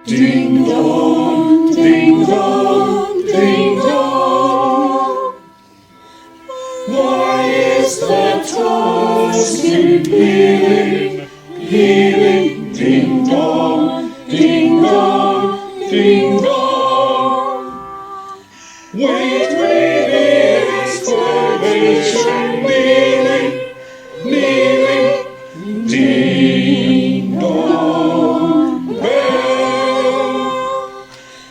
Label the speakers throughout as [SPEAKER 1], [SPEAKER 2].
[SPEAKER 1] Ding dong, ding dong, ding dong. Why is the toast keep pealing, pealing? Ding dong, ding dong, ding dong. With great exclamation, kneeling, kneeling, ding dong bell.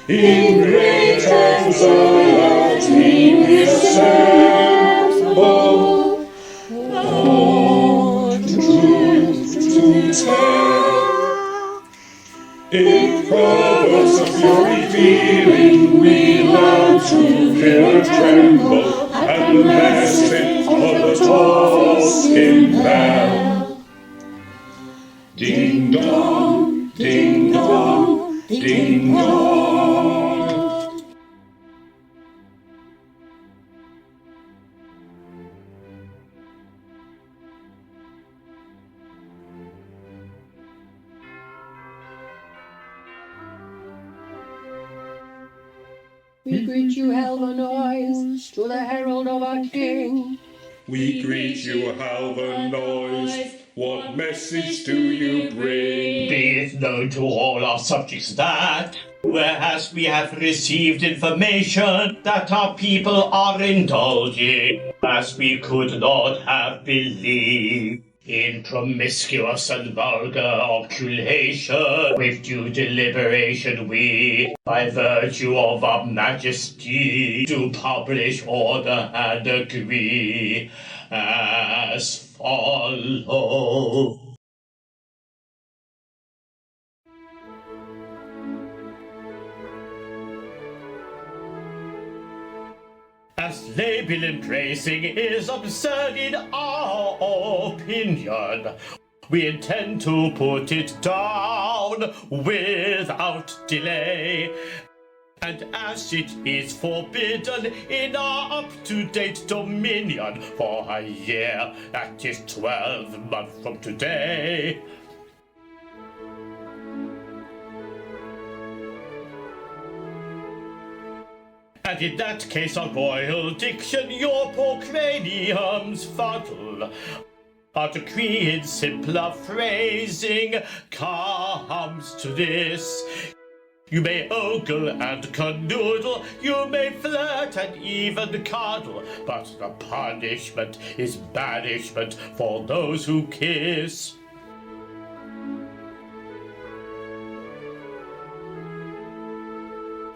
[SPEAKER 1] In great anxiety we assemble, for truth to tell. In province of fury feeling, we learn to fear and tremble at the message of the tossing bell. Ding dong, ding dong, ding dong.
[SPEAKER 2] We greet you, Helvanoise, to the herald of our king.
[SPEAKER 1] We greet you, Helvanoise. What message do you bring?
[SPEAKER 3] Be it known to all our subjects that, whereas we have received information that our people are indulging, as we could not have believed, in promiscuous and vulgar oculation, with due deliberation we, by virtue of our majesty, do publish, order, and agree, as follows. As label and praising is absurd in our opinion, we intend to put it down without delay. And as it is forbidden in our up-to-date dominion for a year, that is 12 months from today, and in that case, our royal diction, your poor craniums fuddle. Our decree in simpler phrasing comes to this. You may ogle and canoodle, you may flirt and even cuddle, but the punishment is banishment for those who kiss.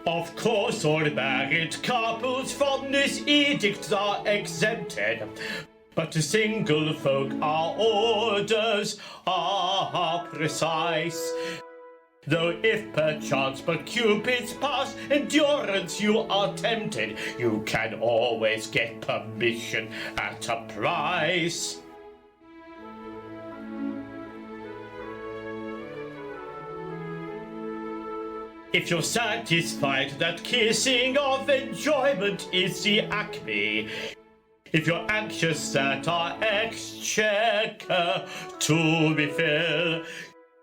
[SPEAKER 3] Of course, all married couples from this edict are exempted, but to single folk our orders are precise. Though if perchance but Cupid's past endurance you are tempted, you can always get permission at a price. If you're satisfied that kissing of enjoyment is the acme, if you're anxious that our exchequer to be filled,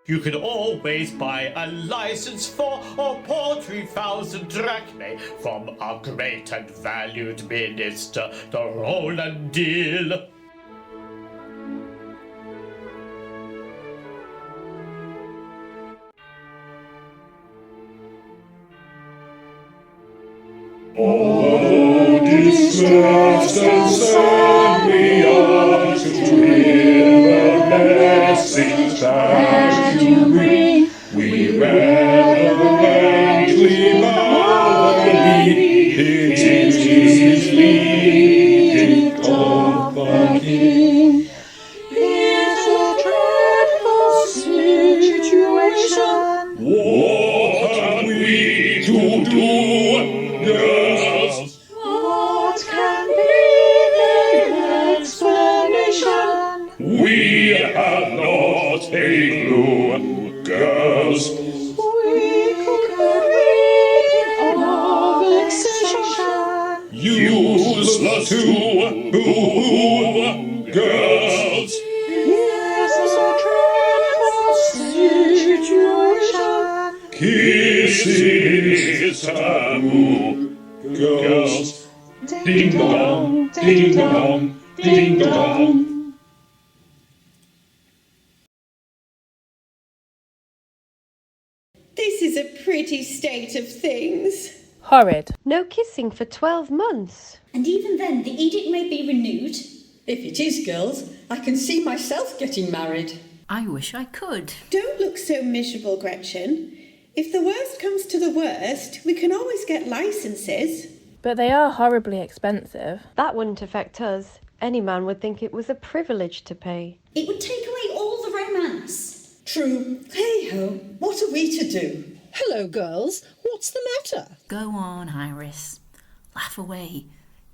[SPEAKER 3] you can always buy a license for a paltry 1,000 drachmae from our great and valued minister, the Rolandyl.
[SPEAKER 1] Oh, distressed and sad we are to hear the message that you bring. We reverently bow the knee. It is the edict of the king.
[SPEAKER 2] It's a dreadful situation.
[SPEAKER 1] What have we to do? Girls,
[SPEAKER 2] What can be the explanation?
[SPEAKER 1] we have not a clue. Girls,
[SPEAKER 2] We could read our vexation.
[SPEAKER 1] useless to boo-hoo. Girls,
[SPEAKER 2] Here's a dreadful situation.
[SPEAKER 1] keep
[SPEAKER 2] dong,
[SPEAKER 1] Ding dong, ding dong.
[SPEAKER 4] This is a pretty state of things.
[SPEAKER 5] Horrid.
[SPEAKER 2] No kissing for 12 months.
[SPEAKER 6] And even then, the edict may be renewed.
[SPEAKER 4] If it is, girls, I can see myself getting married.
[SPEAKER 7] I wish I could.
[SPEAKER 4] Don't look so miserable, Gretchen. If the worst comes to the worst, we can always get licenses.
[SPEAKER 5] But they are horribly expensive.
[SPEAKER 2] That wouldn't affect us. Any man would think it was a privilege to pay.
[SPEAKER 6] It would take away all the romance.
[SPEAKER 4] True. Hey-ho, what are we to do? Hello, girls. What's the matter?
[SPEAKER 7] Go on, Iris. Laugh away.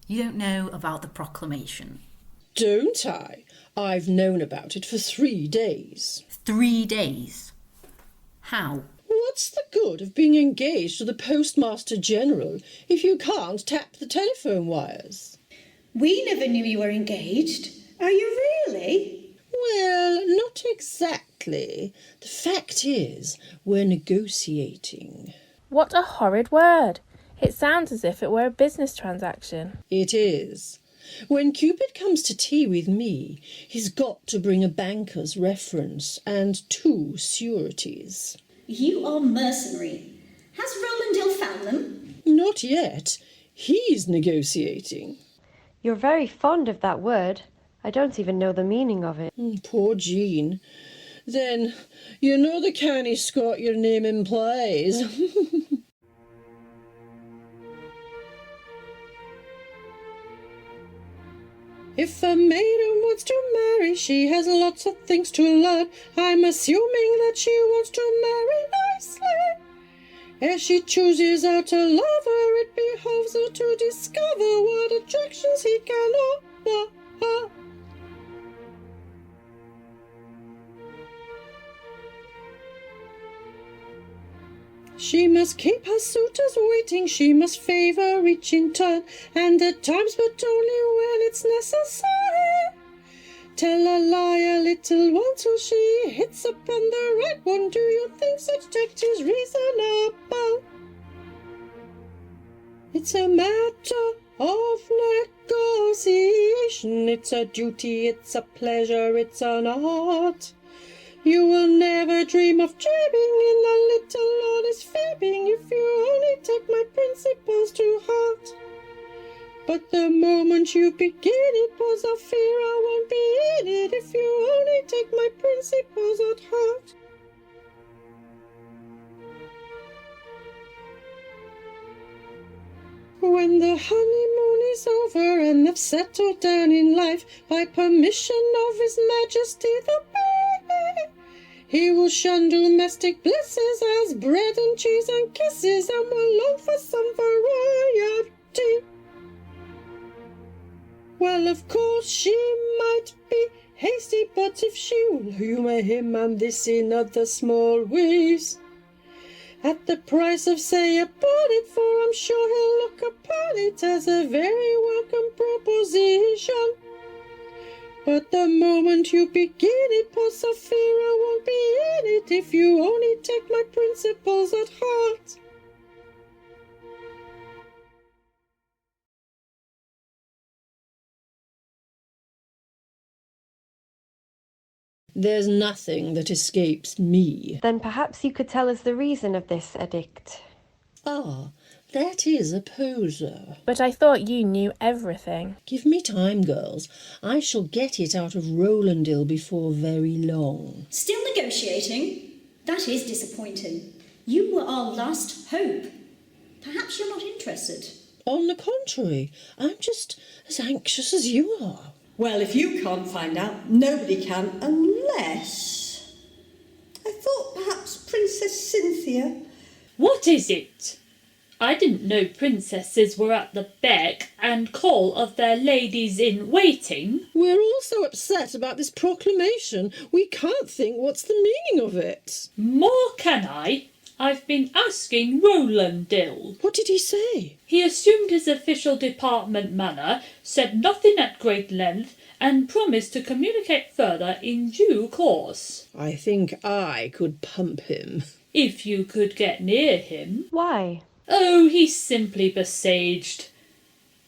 [SPEAKER 7] You don't know about the proclamation.
[SPEAKER 8] Don't I? I've known about it for 3 days.
[SPEAKER 7] 3 days? How?
[SPEAKER 8] What's the good of being engaged to the Postmaster General if you can't tap the telephone wires?
[SPEAKER 4] We never knew you were engaged. Are you really?
[SPEAKER 8] Well, not exactly. The fact is, we're negotiating.
[SPEAKER 5] What a horrid word. It sounds as if it were a business transaction.
[SPEAKER 8] It is. When Cupid comes to tea with me, he's got to bring a banker's reference and 2 sureties.
[SPEAKER 6] You are mercenary. Has Rolandyl found them?
[SPEAKER 8] Not yet. He's negotiating.
[SPEAKER 2] You're very fond of that word. I don't even know the meaning of it.
[SPEAKER 8] Poor Jean. Then, you know the canny Scot your name implies. If a maiden wants to marry, she has lots of things to learn. I'm assuming that she wants to marry nicely. As she chooses out a lover, it behoves her to discover what attractions he can offer. She must keep her suitors waiting, she must favour each in turn, and at times but only when it's necessary. Tell a lie a little while till she hits upon the right one. Do you think such tact is reasonable? It's a matter of negotiation. It's a duty, it's a pleasure, it's an art. You will never dream of dreaming in a little honest fibbing if you only take my principles to heart. But the moment you begin it, was I fear I won't be in it if you only take my principles at heart. When the honeymoon is over and they've settled down in life, by permission of His Majesty the Baby, he will shun domestic blisses as bread and cheese and kisses, and will long for some variety. Well, of course she might be hasty, but if she will humour him and this in other small ways, at the price of, say, a bonnet, for I'm sure he'll look upon it as a very welcome proposition. But the moment you begin it, pass I fear I won't be in it if you only take my principles at heart. There's nothing that escapes me.
[SPEAKER 2] Then perhaps you could tell us the reason of this edict.
[SPEAKER 8] Ah, that is a poser.
[SPEAKER 5] But I thought you knew everything.
[SPEAKER 8] Give me time, girls. I shall get it out of Rolandyl before very long.
[SPEAKER 6] Still negotiating? That is disappointing. You were our last hope. Perhaps you're not interested.
[SPEAKER 8] On the contrary, I'm just as anxious as you are.
[SPEAKER 4] Well, if you can't find out, nobody can, unless... I thought perhaps Princess Cynthia...
[SPEAKER 9] What is it? I didn't know princesses were at the beck and call of their ladies-in-waiting.
[SPEAKER 8] We're all so upset about this proclamation, we can't think what's the meaning of it.
[SPEAKER 9] More can I? I've been asking Rolandyl.
[SPEAKER 8] What did he say?
[SPEAKER 9] He assumed his official department manner, said nothing at great length, and promised to communicate further in due course.
[SPEAKER 8] I think I could pump him.
[SPEAKER 9] If you could get near him.
[SPEAKER 2] Why?
[SPEAKER 9] Oh, he's simply besaged.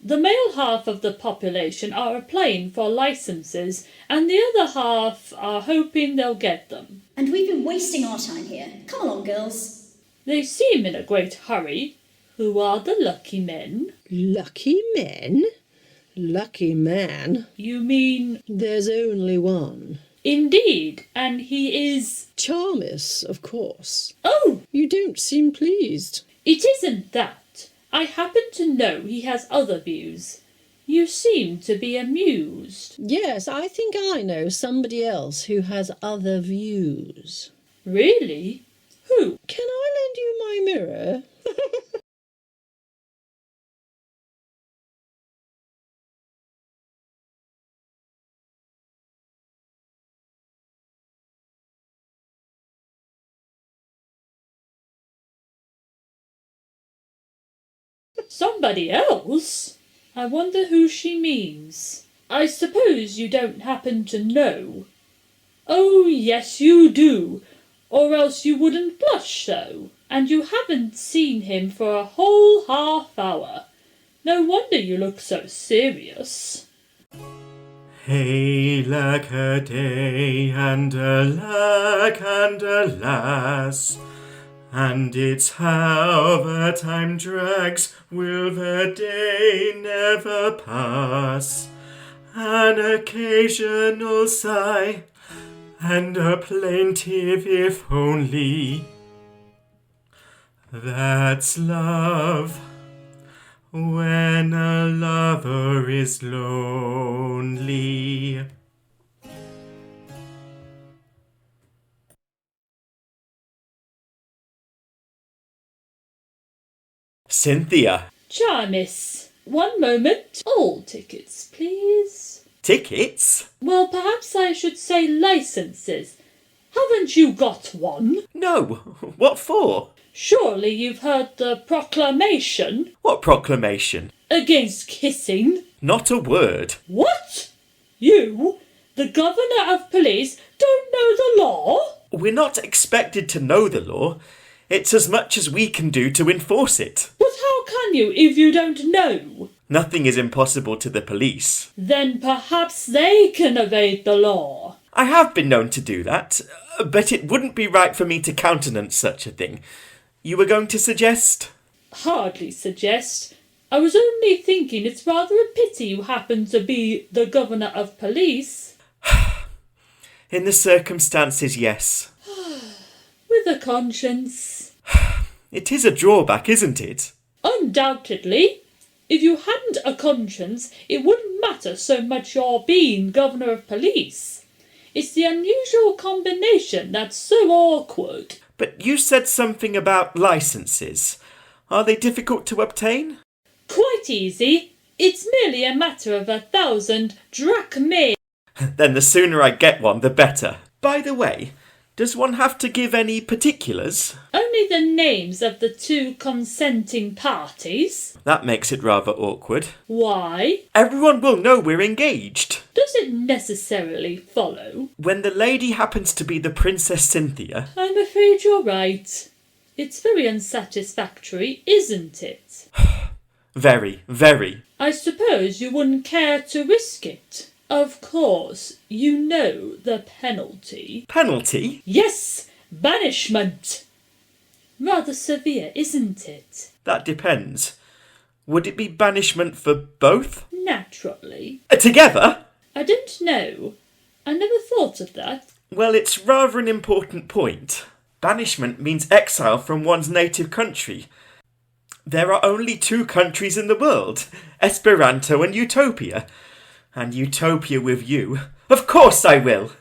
[SPEAKER 9] The male half of the population are applying for licenses, and the other half are hoping they'll get them.
[SPEAKER 6] And we've been wasting our time here. Come along, girls.
[SPEAKER 9] They seem in a great hurry. Who are the lucky men?
[SPEAKER 8] Lucky men? Lucky man?
[SPEAKER 9] You mean...
[SPEAKER 8] There's only one.
[SPEAKER 9] Indeed, and he is...
[SPEAKER 8] Charmis, of course.
[SPEAKER 9] Oh!
[SPEAKER 8] You don't seem pleased.
[SPEAKER 9] It isn't that. I happen to know he has other views. You seem to be amused.
[SPEAKER 8] Yes, I think I know somebody else who has other views.
[SPEAKER 9] Really? Who?
[SPEAKER 8] Can I lend you my mirror?
[SPEAKER 9] Somebody else? I wonder who she means. I suppose you don't happen to know. Oh, yes, you do, or else you wouldn't blush so. And you haven't seen him for a whole half hour. No wonder you look so serious.
[SPEAKER 1] Hey, lack a day, and alack and alas, and it's how the time drags, will the day never pass? An occasional sigh, and a plaintive if only. That's love, when a lover is lonely. Cynthia.
[SPEAKER 9] Charmis, one moment. All tickets, please.
[SPEAKER 1] Tickets?
[SPEAKER 9] Well, perhaps I should say licenses. Haven't you got one?
[SPEAKER 1] No. What for?
[SPEAKER 9] Surely you've heard the proclamation?
[SPEAKER 1] What proclamation?
[SPEAKER 9] Against kissing.
[SPEAKER 1] Not a word.
[SPEAKER 9] What? You, the Governor of Police, don't know the law?
[SPEAKER 1] We're not expected to know the law. It's as much as we can do to enforce it.
[SPEAKER 9] But how can you if you don't know?
[SPEAKER 1] Nothing is impossible to the police.
[SPEAKER 9] Then perhaps they can evade the law.
[SPEAKER 1] I have been known to do that, but it wouldn't be right for me to countenance such a thing. You were going to suggest?
[SPEAKER 9] Hardly suggest. I was only thinking it's rather a pity you happen to be the Governor of Police.
[SPEAKER 1] In the circumstances, yes.
[SPEAKER 9] With a conscience.
[SPEAKER 1] It is a drawback, isn't it?
[SPEAKER 9] Undoubtedly. If you hadn't a conscience, it wouldn't matter so much your being Governor of Police. It's the unusual combination that's so awkward.
[SPEAKER 1] But you said something about licenses. Are they difficult to obtain?
[SPEAKER 9] Quite easy. It's merely a matter of 1,000 drachmae.
[SPEAKER 1] Then the sooner I get one, the better. By the way, does one have to give any particulars?
[SPEAKER 9] Only the names of the two consenting parties.
[SPEAKER 1] That makes it rather awkward.
[SPEAKER 9] Why?
[SPEAKER 1] Everyone will know we're engaged.
[SPEAKER 9] Does it necessarily follow?
[SPEAKER 1] When the lady happens to be the Princess Cynthia.
[SPEAKER 9] I'm afraid you're right. It's very unsatisfactory, isn't it?
[SPEAKER 1] Very, very.
[SPEAKER 9] I suppose you wouldn't care to risk it. Of course, you know the penalty.
[SPEAKER 1] Penalty?
[SPEAKER 9] Yes, banishment. Rather severe, isn't it?
[SPEAKER 1] That depends. Would it be banishment for both?
[SPEAKER 9] Naturally.
[SPEAKER 1] Together?
[SPEAKER 9] I don't know. I never thought of that.
[SPEAKER 1] Well, it's rather an important point. Banishment means exile from one's native country. There are only 2 countries in the world, Esperanto and Utopia. And Utopia with you. Of course I will!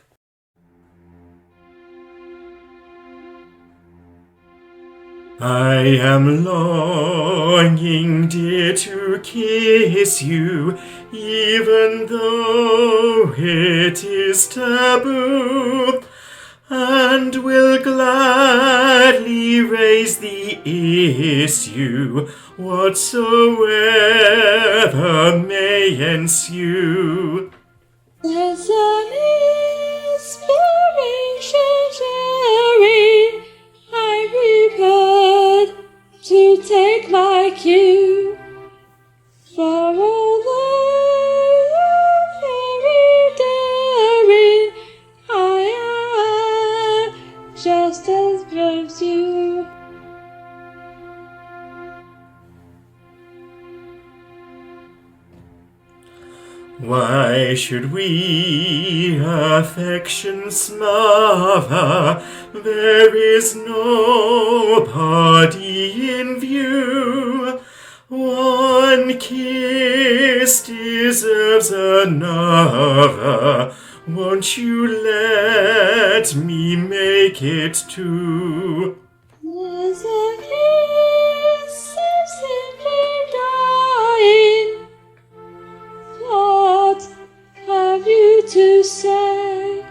[SPEAKER 1] I am longing, dear, to kiss you, even though it is taboo, and will gladly raise the issue, whatsoever may ensue.
[SPEAKER 9] There's an inspiration sharing, I'm prepared to take my cue for
[SPEAKER 1] Why should we affection smother? There is nobody in view. One kiss deserves another. Won't you let me make it two?
[SPEAKER 9] Was a kiss simply dying? What have you to say?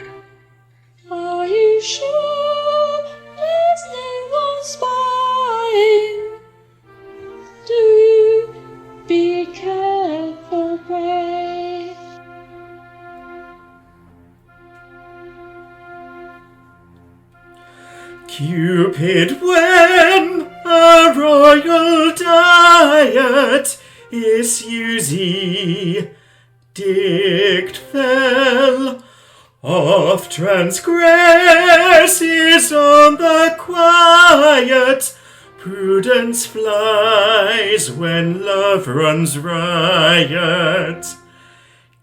[SPEAKER 9] Are you sure there's no one spying? Do be careful, pray.
[SPEAKER 1] Cupid, when a royal diet issues edict fell, oft transgresses on the quiet, prudence flies when love runs riot.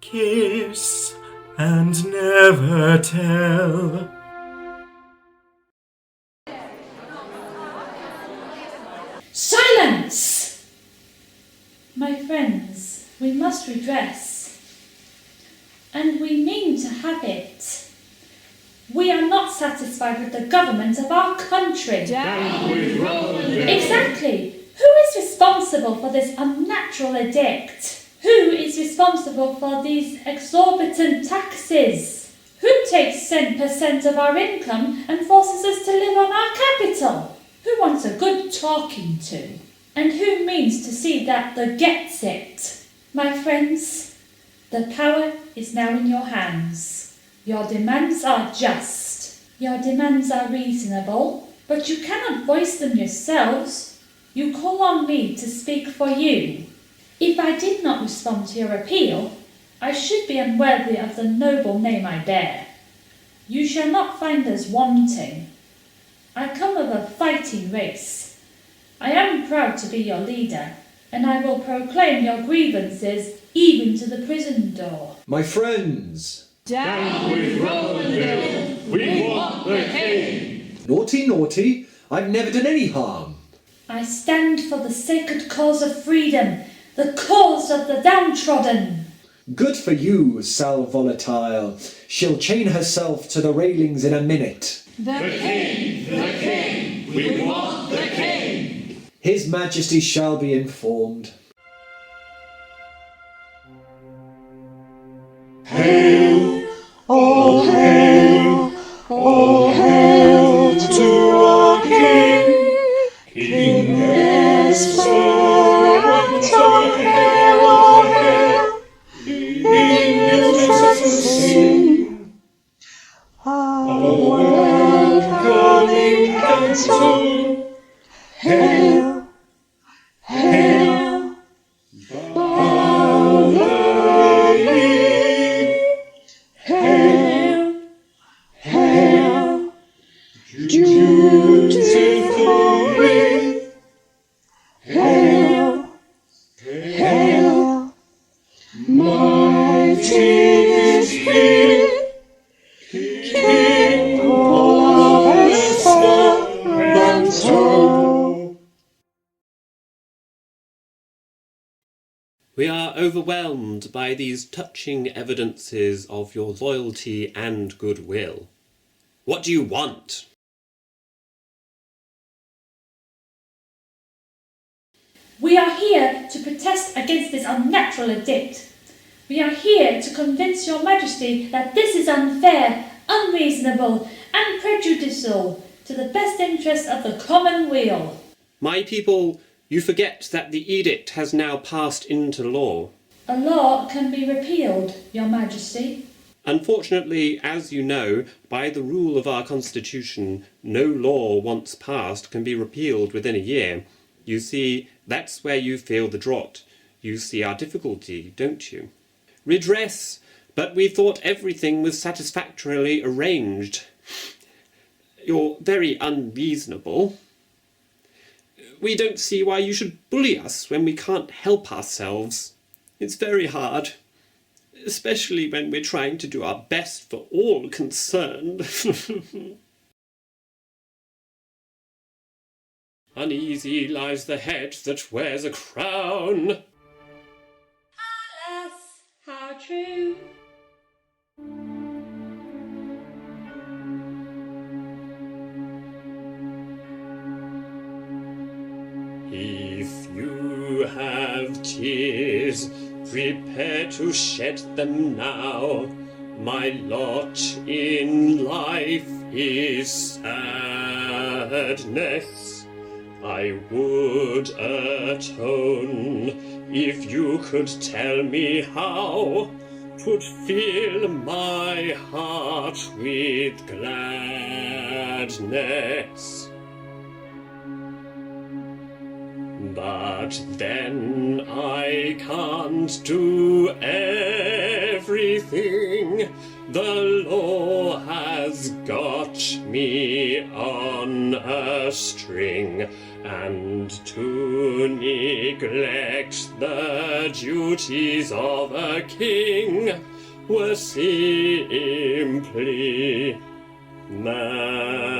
[SPEAKER 1] Kiss and never tell.
[SPEAKER 9] Silence! My friends, we must redress, and we mean to have it. We are not satisfied with the government of our country. Exactly. Who is responsible for this unnatural edict? Who is responsible for these exorbitant taxes? Who takes 10% of our income and forces us to live on our capital? Who wants a good talking to? And who means to see that the gets it? My friends, the power is now in your hands. Your demands are just. Your demands are reasonable, but you cannot voice them yourselves. You call on me to speak for you. If I did not respond to your appeal, I should be unworthy of the noble name I bear. You shall not find us wanting. I come of a fighting race. I am proud to be your leader, and I will proclaim your grievances even to the prison door.
[SPEAKER 10] My friends!
[SPEAKER 2] Down with Rolandyl! We want the king!
[SPEAKER 10] Naughty, naughty! I've never done any harm.
[SPEAKER 9] I stand for the sacred cause of freedom, the cause of the downtrodden.
[SPEAKER 10] Good for you, Sal Volatile. She'll chain herself to the railings in a minute.
[SPEAKER 2] The king! The king! We want the king!
[SPEAKER 10] His Majesty shall be informed.
[SPEAKER 2] Hail! All hail! All hail to our king! King Esperanto, hail! All hail! Sing our welcoming canto. Hail! Hail! Barley! Hail! Hail! Dutifully! Hail! Hail! Mighty is he! King of Esperanto!
[SPEAKER 11] We are overwhelmed by these touching evidences of your loyalty and goodwill. What do you want?
[SPEAKER 9] We are here to protest against this unnatural edict. We are here to convince your Majesty that this is unfair, unreasonable, and prejudicial to the best interest of the common weal.
[SPEAKER 11] My people, you forget that the edict has now passed into law.
[SPEAKER 9] A law can be repealed, your Majesty.
[SPEAKER 11] Unfortunately, as you know, by the rule of our constitution, no law once passed can be repealed within a year. You see, that's where you feel the drought. You see our difficulty, don't you? Redress, but we thought everything was satisfactorily arranged. You're very unreasonable. We don't see why you should bully us when we can't help ourselves. It's very hard. especially when we're trying to do our best for all concerned. Uneasy lies the head that wears a crown.
[SPEAKER 6] Alas, how true.
[SPEAKER 11] If you have tears, prepare to shed them now. My lot in life is sadness. I would atone if you could tell me how, 'twould fill my heart with gladness. But then I can't do everything. The law has got me on a string, and to neglect the duties of a king were simply madness.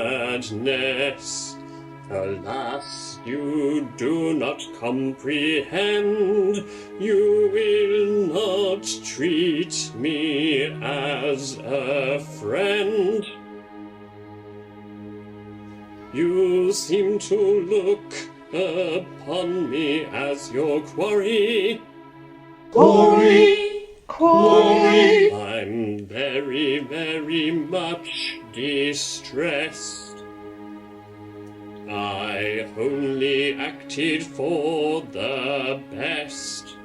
[SPEAKER 11] Alas, you do not comprehend. You will not treat me as a friend. You seem to look upon me as your quarry. Quarry! I'm very, very much distressed. I only acted for the best.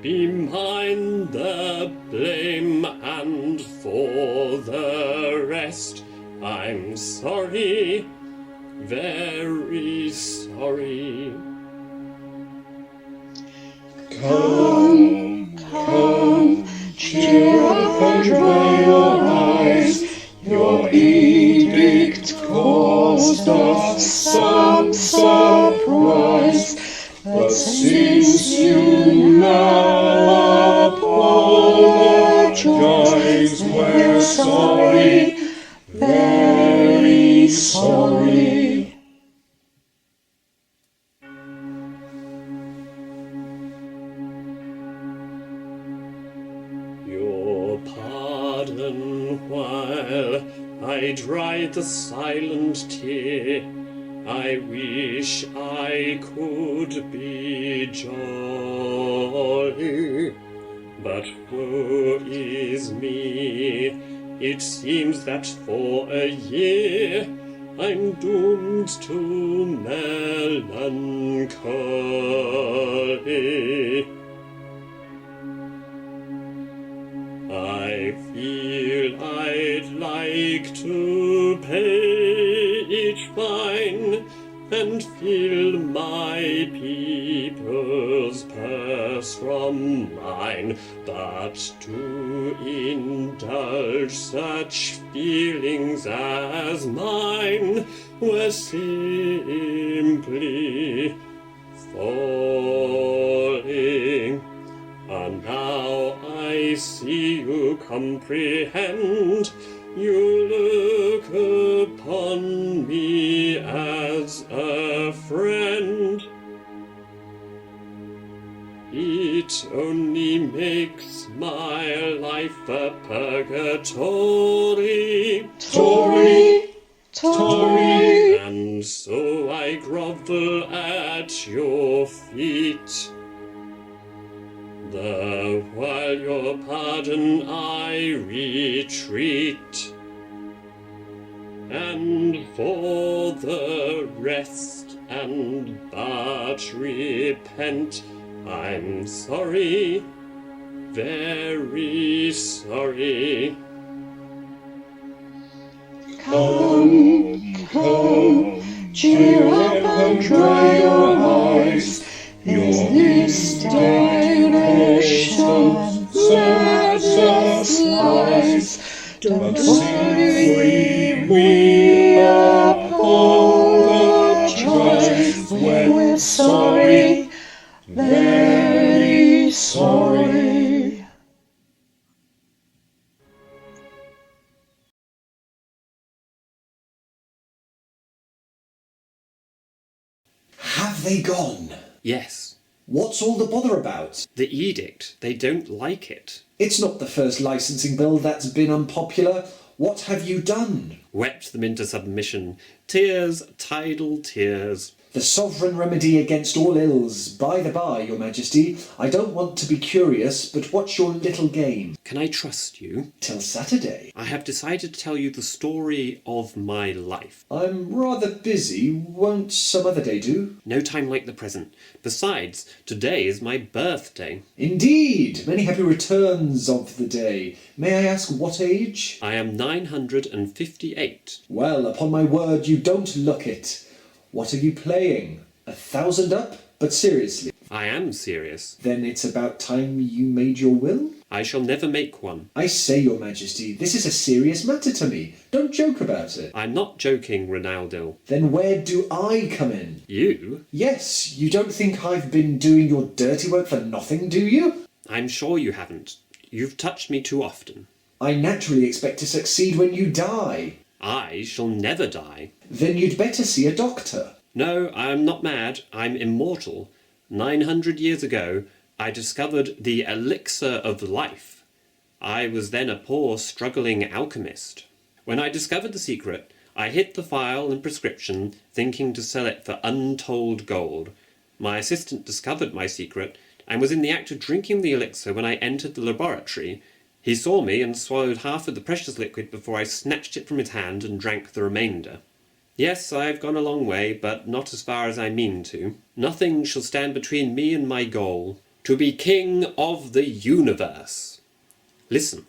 [SPEAKER 11] Be mine the blame, and for the rest, I'm sorry, very sorry.
[SPEAKER 12] Come, cheer up and dry your eyes. Your edict caused us some surprise, but since you now apologize, we're sorry, very sorry.
[SPEAKER 11] Your pardon while I dry the silent tear. I wish I could be jolly, but woe is me. It seems that for a year I'm doomed to melancholy. I feel I'd like to pay each fine and fill my people's purse from mine, but to indulge such feelings as mine were simply falling. And now I see you comprehend. You look upon me as a friend. It only makes my life a purgatory. Tory. And so I grovel at your feet. The while your pardon I retreat, and for the rest and but repent, I'm sorry, very sorry.
[SPEAKER 12] Come, cheer up and dry your eyes. Is this direction serves us lies? Don't worry, we apologize. We're sorry, very sorry.
[SPEAKER 10] Have they gone?
[SPEAKER 11] Yes.
[SPEAKER 10] What's all the bother about?
[SPEAKER 11] The edict. They don't like it.
[SPEAKER 10] It's not the first licensing bill that's been unpopular. What have you done?
[SPEAKER 11] Wept them into submission. Tears, tidal tears.
[SPEAKER 10] The sovereign remedy against all ills. By the by, your majesty, I don't want to be curious, but what's your little game?
[SPEAKER 11] Can I trust you?
[SPEAKER 10] Till Saturday.
[SPEAKER 11] I have decided to tell you the story of my life.
[SPEAKER 10] I'm rather busy. Won't some other day do?
[SPEAKER 11] No time like the present. Besides, today is my birthday.
[SPEAKER 10] Indeed! Many happy returns of the day. May I ask what age?
[SPEAKER 11] I am 958.
[SPEAKER 10] Well, upon my word, you don't look it. What are you playing? 1,000 up? But seriously.
[SPEAKER 11] I am serious.
[SPEAKER 10] Then it's about time you made your will?
[SPEAKER 11] I shall never make one.
[SPEAKER 10] I say, your majesty, this is a serious matter to me. Don't joke about it.
[SPEAKER 11] I'm not joking, Rolandyl.
[SPEAKER 10] Then where do I come in?
[SPEAKER 11] You?
[SPEAKER 10] Yes, you don't think I've been doing your dirty work for nothing, do you?
[SPEAKER 11] I'm sure you haven't. You've touched me too often.
[SPEAKER 10] I naturally expect to succeed when you die.
[SPEAKER 11] I shall never die.
[SPEAKER 10] Then you'd better see a doctor.
[SPEAKER 11] No, I'm not mad. I'm immortal. 900 years ago, I discovered the elixir of life. I was then a poor, struggling alchemist. When I discovered the secret, I hid the phial and prescription, thinking to sell it for untold gold. My assistant discovered my secret and was in the act of drinking the elixir when I entered the laboratory. He saw me and swallowed half of the precious liquid before I snatched it from his hand and drank the remainder. Yes, I've gone a long way, but not as far as I mean to. Nothing shall stand between me and my goal, to be king of the universe. Listen,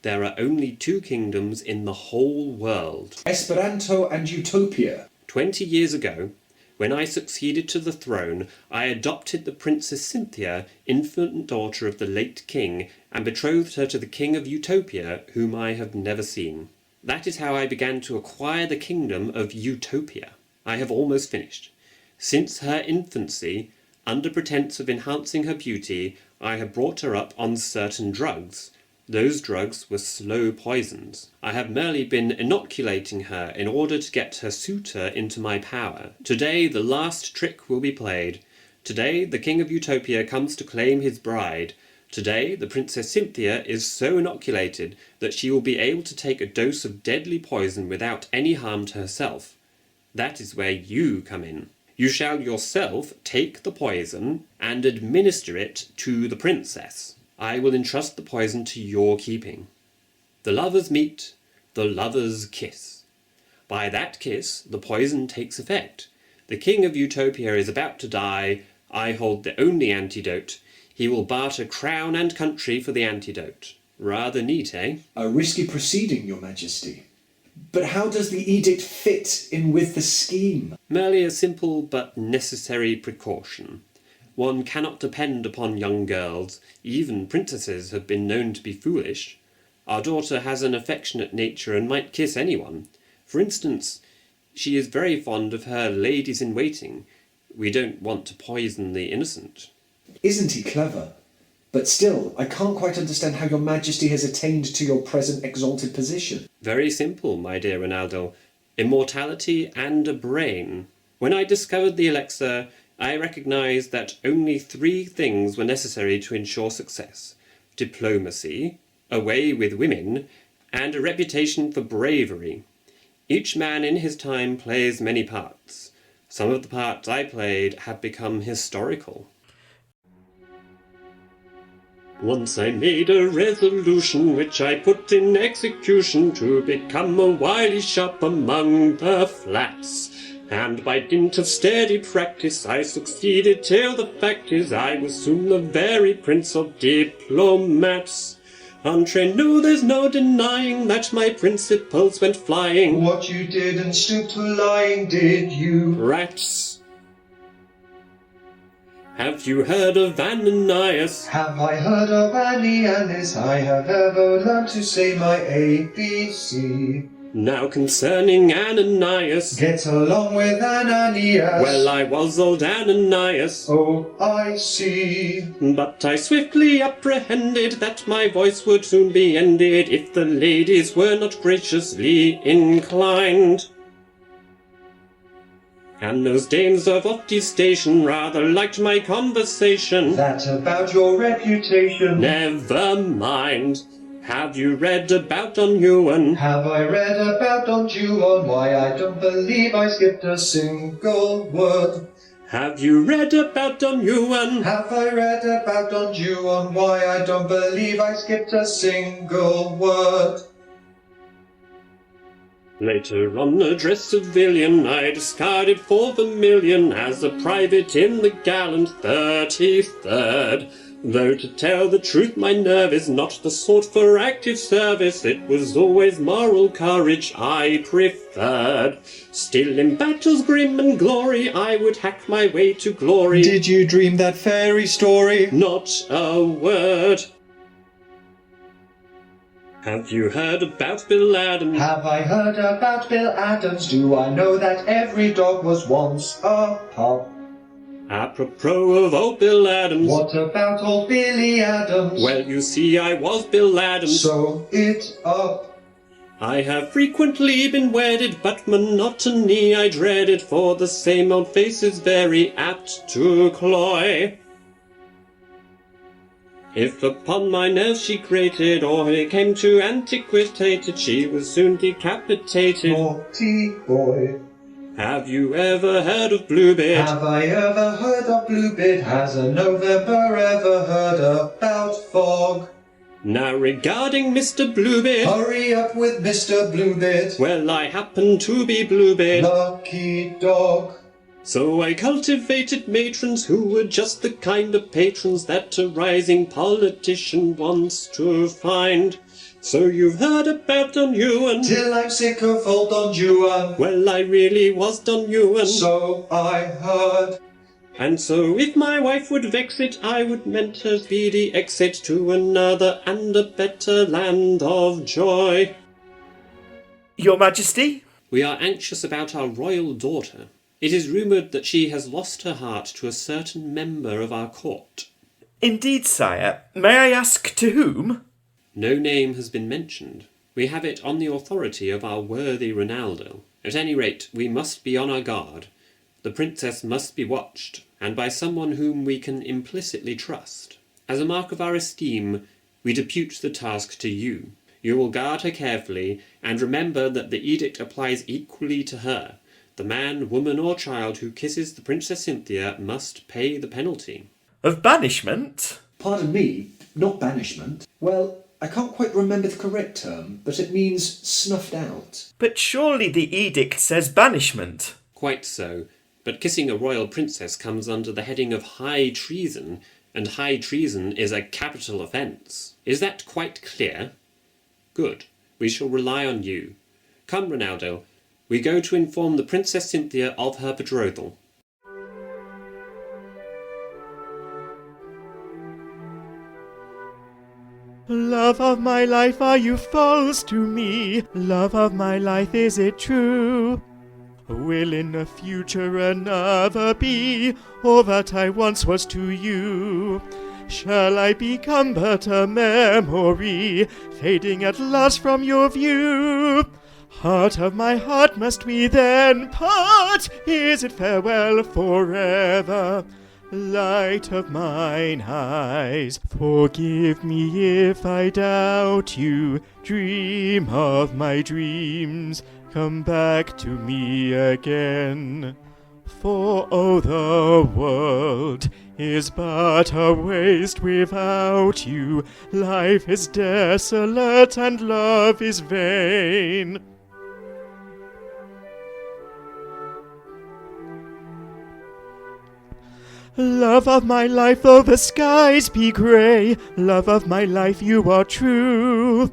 [SPEAKER 11] there are only 2 kingdoms in the whole world.
[SPEAKER 10] Esperanto and Utopia.
[SPEAKER 11] 20 years ago, when I succeeded to the throne, I adopted the Princess Cynthia, infant daughter of the late king, and betrothed her to the king of Utopia, whom I have never seen. That is how I began to acquire the kingdom of Utopia. I have almost finished. Since her infancy, under pretence of enhancing her beauty, I have brought her up on certain drugs. Those drugs were slow poisons. I have merely been inoculating her in order to get her suitor into my power. Today the last trick will be played. Today the king of Utopia comes to claim his bride. Today the Princess Cynthia is so inoculated that she will be able to take a dose of deadly poison without any harm to herself. That is where you come in. You shall yourself take the poison and administer it to the princess. I will entrust the poison to your keeping. The lovers meet, the lovers kiss. By that kiss, the poison takes effect. The king of Utopia is about to die. I hold the only antidote. He will barter crown and country for the antidote. Rather neat, eh?
[SPEAKER 10] A risky proceeding, your majesty. But how does the edict fit in with the scheme?
[SPEAKER 11] Merely a simple but necessary precaution. One cannot depend upon young girls. Even princesses have been known to be foolish. Our daughter has an affectionate nature and might kiss anyone. For instance, she is very fond of her ladies-in-waiting. We don't want to poison the innocent.
[SPEAKER 10] Isn't he clever? But still, I can't quite understand how your majesty has attained to your present exalted position.
[SPEAKER 11] Very simple, my dear Rolandyl. Immortality and a brain. When I discovered the elixir, I recognized that only 3 things were necessary to ensure success: diplomacy, a way with women, and a reputation for bravery. Each man in his time plays many parts. Some of the parts I played have become historical. Once I made a resolution which I put in execution to become a wily shop among the flats. And by dint of steady practice I succeeded till the fact is I was soon the very prince of diplomats. Untrained, no, there's no denying that my principles went flying.
[SPEAKER 10] What you didn't stoop to lying, did you?
[SPEAKER 11] Rats. Have you heard of Ananias?
[SPEAKER 10] Have I heard of Ananias? I have ever learned to say my ABC.
[SPEAKER 11] Now concerning Ananias.
[SPEAKER 10] Get along with Ananias.
[SPEAKER 11] Well, I was old Ananias.
[SPEAKER 10] Oh, I see.
[SPEAKER 11] But I swiftly apprehended that my voice would soon be ended if the ladies were not graciously inclined. And those dames of Opti station rather liked my conversation.
[SPEAKER 10] That about your reputation.
[SPEAKER 11] Never mind. Have you read about Don Juan?
[SPEAKER 10] Have I read about Don Juan? Why, I don't believe I skipped a single word.
[SPEAKER 11] Have you read about Don Juan?
[SPEAKER 10] Have I read about Don Juan? Why, I don't believe I skipped a single word.
[SPEAKER 11] Later on a dress civilian I discarded for Vermilion as a private in the gallant 33rd. Though to tell the truth my nerve is not the sort for active service, it was always moral courage I preferred. Still in battles grim and glory I would hack my way to glory.
[SPEAKER 10] Did you dream that fairy story?
[SPEAKER 11] Not a word. Have you heard about Bill Adams?
[SPEAKER 10] Have I heard about Bill Adams? Do I know that every dog was once a pup?
[SPEAKER 11] Apropos of old Bill Adams.
[SPEAKER 10] What about old Billy Adams?
[SPEAKER 11] Well, you see, I was Bill Adams.
[SPEAKER 10] Sew it up.
[SPEAKER 11] I have frequently been wedded, but monotony I dreaded, for the same old face is very apt to cloy. If upon my nerves she grated, or it came to antiquitated, she was soon decapitated.
[SPEAKER 10] Naughty boy.
[SPEAKER 11] Have you ever heard of Bluebeard?
[SPEAKER 10] Have I ever heard of Bluebeard? Has a November ever heard about fog?
[SPEAKER 11] Now regarding Mr. Bluebeard.
[SPEAKER 10] Hurry up with Mr. Bluebeard.
[SPEAKER 11] Well, I happen to be Bluebeard.
[SPEAKER 10] Lucky dog.
[SPEAKER 11] So I cultivated matrons who were just the kind of patrons that a rising politician wants to find. So you've heard about Don Juan?
[SPEAKER 10] Till I'm sick of old Don Juan.
[SPEAKER 11] Well, I really was Don Juan.
[SPEAKER 10] So I heard.
[SPEAKER 11] And so if my wife would vex it, I would meant her speedy exit to another and a better land of joy.
[SPEAKER 1] Your Majesty?
[SPEAKER 11] We are anxious about our royal daughter. It is rumoured that she has lost her heart to a certain member of our court.
[SPEAKER 1] Indeed, sire. May I ask to whom?
[SPEAKER 11] No name has been mentioned. We have it on the authority of our worthy Rolandyl. At any rate, we must be on our guard. The princess must be watched, and by someone whom we can implicitly trust. As a mark of our esteem, we depute the task to you. You will guard her carefully, and remember that the edict applies equally to her. The man, woman, or child who kisses the Princess Cynthia must pay the penalty.
[SPEAKER 1] Of banishment?
[SPEAKER 10] Pardon me, not banishment. Well, I can't quite remember the correct term, but it means snuffed out.
[SPEAKER 1] But surely the edict says banishment.
[SPEAKER 11] Quite so, but kissing a royal princess comes under the heading of high treason, and high treason is a capital offence. Is that quite clear? Good. We shall rely on you. Come, Rolandyl. We go to inform the Princess Cynthia of her betrothal.
[SPEAKER 1] Love of my life, are you false to me? Love of my life, is it true? Will in the future another be, all that I once was to you? Shall I become but a memory, fading at last from your view? Heart of my heart, must we then part? Is it farewell forever? Light of mine eyes, forgive me if I doubt you. Dream of my dreams, come back to me again. For oh, the world is but a waste without you. Life is desolate and love is vain. Love of my life, though the skies be grey, love of my life, you are true.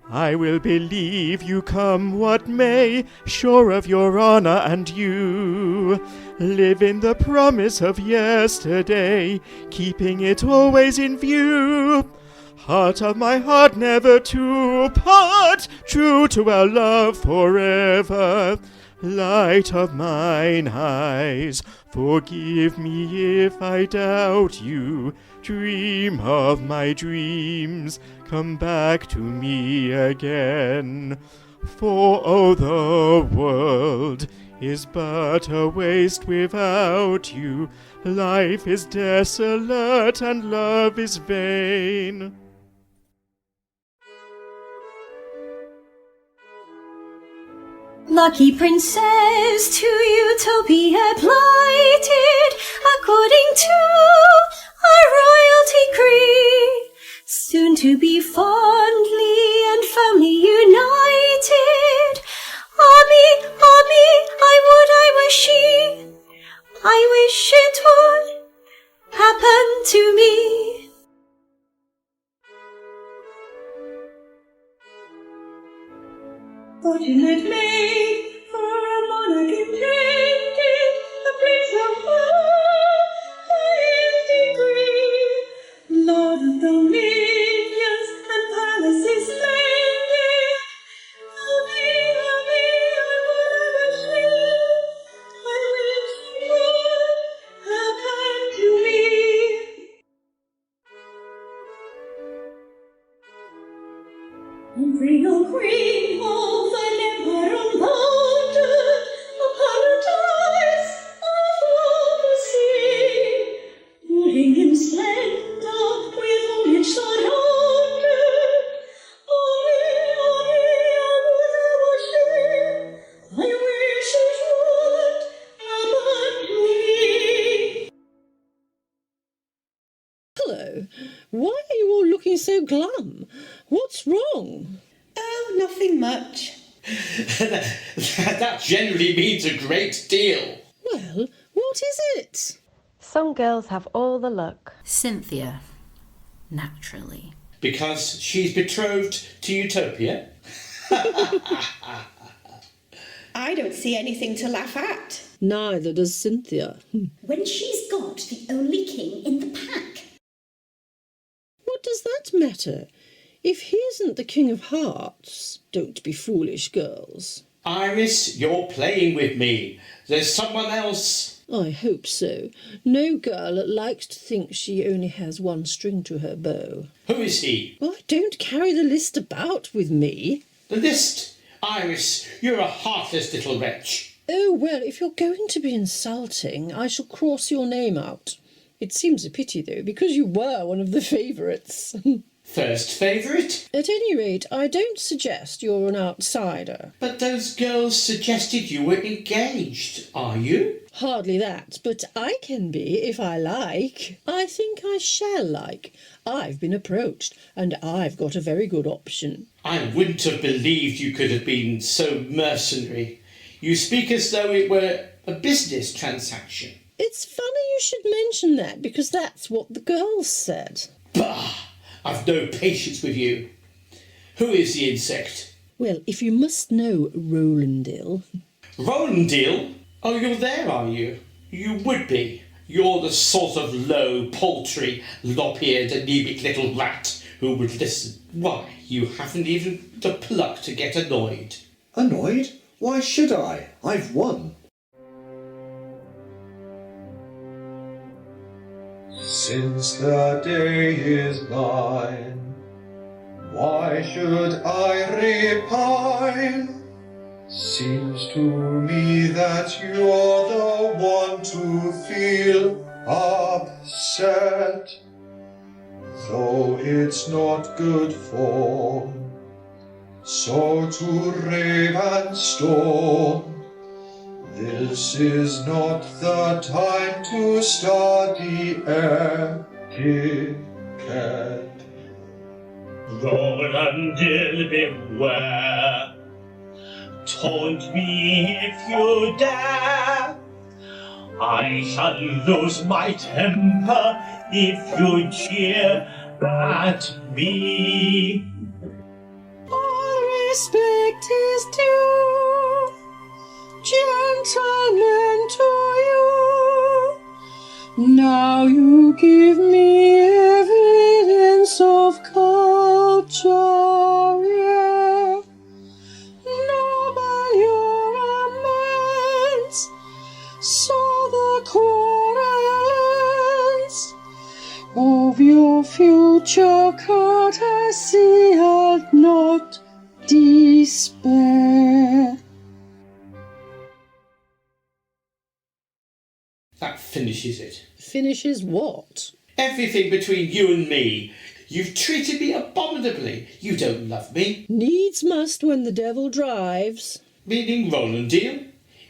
[SPEAKER 1] I will believe you, come what may, sure of your honour and you. Live in the promise of yesterday, keeping it always in view. Heart of my heart, never to part, true to our love forever. Light of mine eyes, forgive me if I doubt you. Dream of my dreams, come back to me again. For oh, the world is but a waste without you. Life is desolate and love is vain.
[SPEAKER 13] Lucky princess to Utopia plighted, according to our royal decree, soon to be fondly and firmly united. Ah me, I was she. I wish it would happen to me.
[SPEAKER 4] Fortunate maid, for a monarch intended, a prince of power, by his degree, lord of dominions and palaces splendid. Oh me, I would have a I wish it would happen to me. And real queen of an empire unbounded, a paradise of love the sea, ruling in splendor with foliage surrounded. Oh me, I would have a I wish it would happen to me.
[SPEAKER 8] Hello. Why are you all looking so glum? What's wrong?
[SPEAKER 4] Oh, nothing much.
[SPEAKER 3] That generally means a great deal.
[SPEAKER 8] Well, what is it?
[SPEAKER 5] Some girls have all the luck.
[SPEAKER 7] Cynthia, naturally.
[SPEAKER 3] Because she's betrothed to Utopia?
[SPEAKER 4] I don't see anything to laugh at.
[SPEAKER 8] Neither does Cynthia.
[SPEAKER 6] When she's got the only king in the pack.
[SPEAKER 8] What does that matter? If he isn't the King of Hearts, don't be foolish, girls.
[SPEAKER 3] Iris, you're playing with me. There's someone else.
[SPEAKER 8] I hope so. No girl likes to think she only has one string to her bow.
[SPEAKER 3] Who is he?
[SPEAKER 8] Why, don't carry the list about with me.
[SPEAKER 3] The list? Iris, you're a heartless little wretch.
[SPEAKER 8] Oh, well, if you're going to be insulting, I shall cross your name out. It seems a pity, though, because you were one of the favourites.
[SPEAKER 3] First favourite?
[SPEAKER 8] At any rate, I don't suggest you're an outsider.
[SPEAKER 3] But those girls suggested you were engaged, are you?
[SPEAKER 8] Hardly that, but I can be if I like. I think I shall like. I've been approached, and I've got a very good option.
[SPEAKER 3] I wouldn't have believed you could have been so mercenary. You speak as though it were a business transaction.
[SPEAKER 8] It's funny you should mention that, because that's what the girls said.
[SPEAKER 3] Bah! I've no patience with you. Who is the insect?
[SPEAKER 8] Well, if you must know Rolandyl.
[SPEAKER 3] Rolandyl? Oh, you're there, are you? You would be. You're the sort of low, paltry, lop-eared, anemic little rat who would listen. Why, you haven't even the pluck to get annoyed.
[SPEAKER 10] Annoyed? Why should I? I've won.
[SPEAKER 12] Since the day is mine, why should I repine? Seems to me that you're the one to feel upset, though it's not good form, so to rave and storm. This is not the time to study etiquette.
[SPEAKER 3] Rolandyl, beware. Taunt me if you dare. I shall lose my temper if you jeer at me.
[SPEAKER 8] All respect is due, gentlemen, to you. Now you give me evidence of culture, yeah. Noble your amends, so the quarrels of your future courtesy I'll not despair.
[SPEAKER 3] finishes it.
[SPEAKER 8] Finishes what?
[SPEAKER 3] Everything between you and me. You've treated me abominably. You don't love me.
[SPEAKER 8] Needs must when the devil drives.
[SPEAKER 3] Meaning Rolandyl?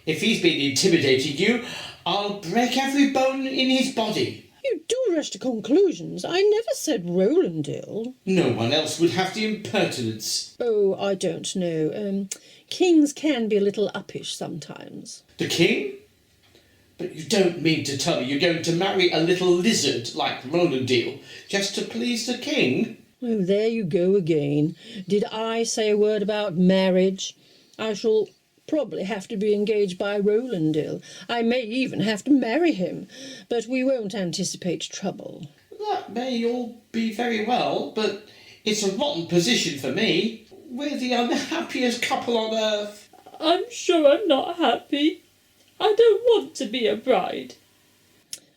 [SPEAKER 3] If he's been intimidating you, I'll break every bone in his body.
[SPEAKER 8] You do rush to conclusions. I never said Rolandyl.
[SPEAKER 3] No one else would have the impertinence.
[SPEAKER 8] Oh, I don't know. Kings can be a little uppish sometimes.
[SPEAKER 3] The king? But you don't mean to tell me you're going to marry a little lizard like Rolandyl just to please the king?
[SPEAKER 8] Oh, there you go again. Did I say a word about marriage? I shall probably have to be engaged by Rolandyl. I may even have to marry him, but we won't anticipate trouble.
[SPEAKER 3] That may all be very well, but it's a rotten position for me. We're the unhappiest couple on earth.
[SPEAKER 9] I'm sure I'm not happy. I don't want to be a bride.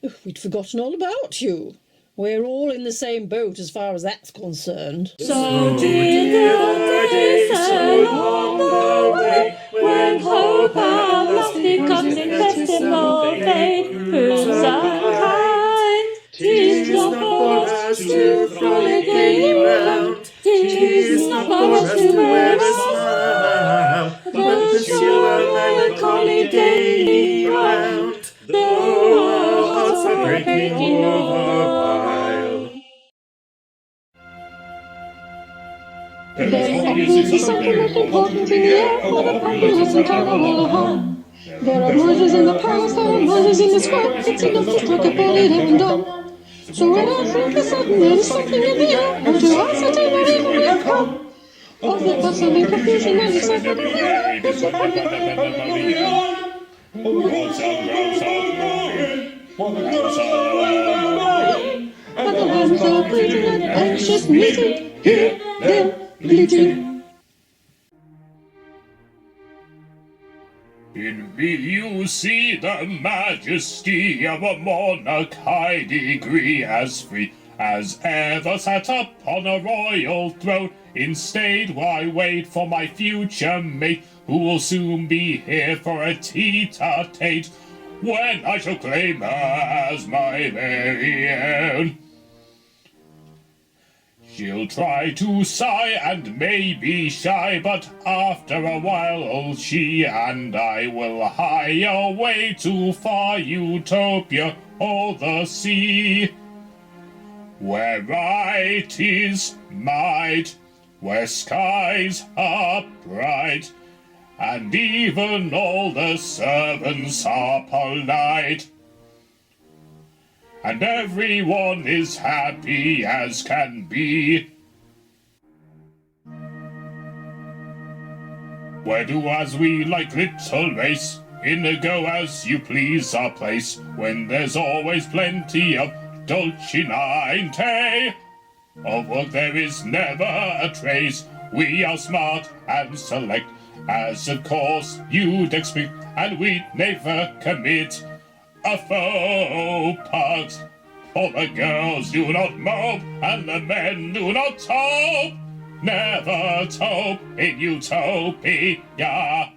[SPEAKER 8] Oh, we'd forgotten all about you. We're all in the same boat as far as that's concerned.
[SPEAKER 9] So did the days along the way, when hope and love becomes inevitable, fate proves unkind. 'Tis not for us to frolic gaily round, 'tis not for us to wear a smile, but pursue a melancholy daily round, though our hearts are breaking over.
[SPEAKER 2] There is something most important in the air, but the problem isn't harm. There are noises in the palace, there are noises in the square, it's enough to strike a bullet heaven down. So when I think of sudden there is something in the air, and to ascertain what evil may have come, all the bustle and confusion and excitement in the air, it's a and the lambs are breathing an anxious meeting, here, there, bleating.
[SPEAKER 14] In me you see the majesty of a monarch, high degree as free as ever sat upon a royal throne. Instead, why wait for my future mate, who will soon be here for a tete-a-tete, when I shall claim her as my very own. She'll try to sigh and may be shy, but after a while she and I will hie away to far Utopia or the sea, where right is might, where skies are bright, and even all the servants are polite, and everyone is happy as can be. Where do as we like little race, in a go as you please our place, when there's always plenty of dolcinante. Of work there is never a trace, we are smart and select, as of course you'd expect, and we'd never commit a faux pas. For the girls do not mope, and the men do not tope. Never tope in Utopia.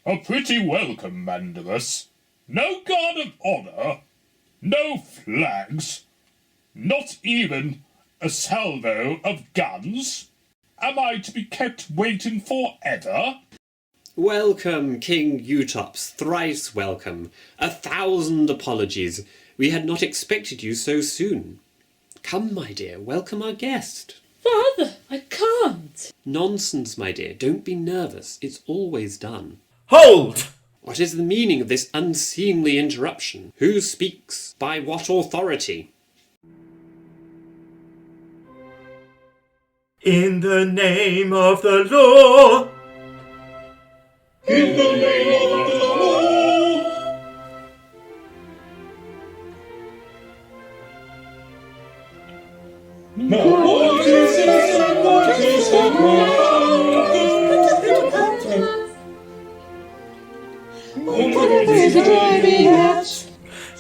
[SPEAKER 14] A pretty welcome, Mandarus. No guard of honour, no flags, not even a salvo of guns. Am I to be kept waiting forever?
[SPEAKER 11] Welcome, King Utops, thrice welcome. 1,000 apologies. We had not expected you so soon. Come, my dear, welcome our guest.
[SPEAKER 9] Father, I can't.
[SPEAKER 11] Nonsense, my dear, don't be nervous. It's always done.
[SPEAKER 1] Hold!
[SPEAKER 11] What is the meaning of this unseemly interruption? Who speaks? By what authority?
[SPEAKER 1] In the name of the law.
[SPEAKER 12] In the name of the law. Now what is this and what is the crime? What is the driving at?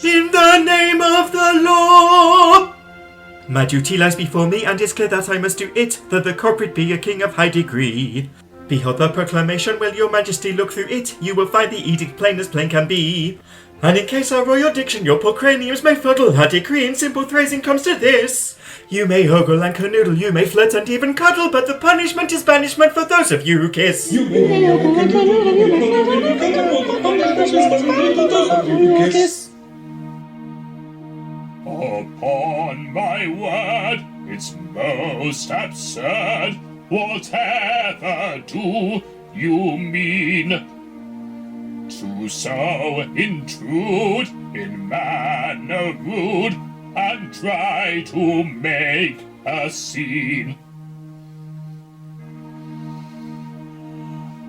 [SPEAKER 1] In the name of the law. My duty lies before me, and it's clear that I must do it, though the culprit be a king of high degree. Behold the proclamation, will your majesty look through it? You will find the edict plain as plain can be. And in case our royal diction your poor craniums may fuddle, our decree in simple phrasing comes to this. You may ogle and canoodle, you may flirt and even cuddle, but the punishment is banishment for those of you who kiss.
[SPEAKER 2] You may ogle and canoodle, you may flirt and even cuddle, but the punishment is banishment for those of you who kiss.
[SPEAKER 14] Upon my word, it's most absurd. Whatever do you mean? To so intrude in manner rude and try to make a scene.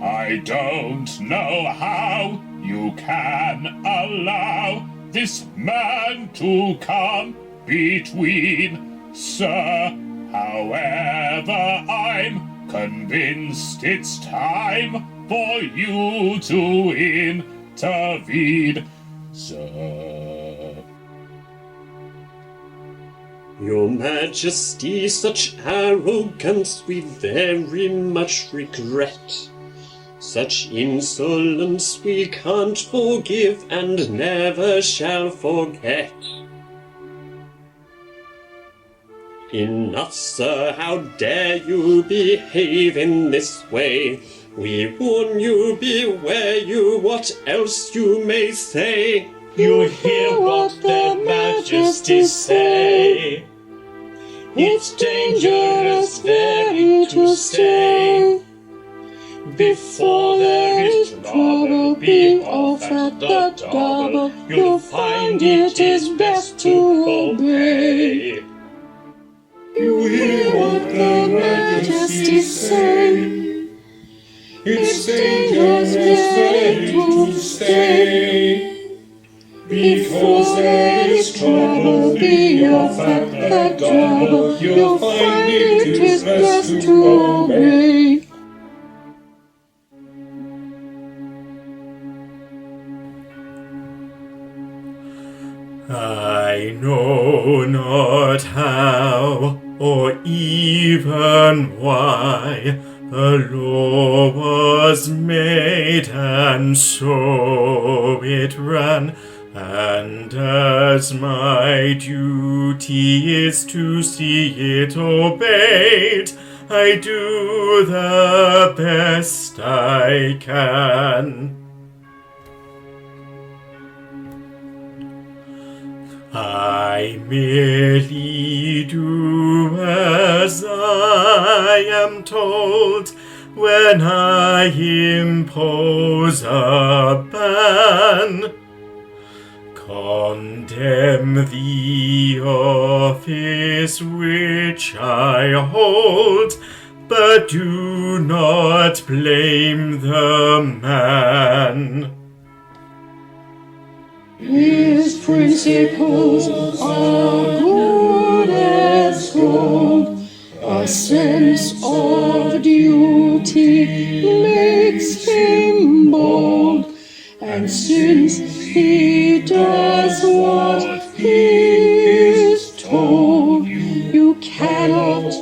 [SPEAKER 14] I don't know how you can allow this man to come between, sir. However, I'm convinced it's time for you to intervene, sir.
[SPEAKER 11] Your Majesty, such arrogance we very much regret. Such insolence we can't forgive and never shall forget. Enough, sir, how dare you behave in this way? We warn you, beware you, what else you may say.
[SPEAKER 3] You hear what their majesties say. It's dangerous very to stay. Before there is trouble, be off at the double. You'll find it is best to obey. You hear what the majesties say. It's dangerous very to stay. Before there is trouble, be off at the double. You'll find it is best to obey.
[SPEAKER 1] I know not how, or even why, the law was made, and so it ran. And as my duty is to see it obeyed, I do the best I can. I merely do as I am told when I impose a ban. Condemn the office which I hold, but do not blame the man.
[SPEAKER 2] His principles are good as gold. A sense of duty makes him bold. And since he does what he is told, you cannot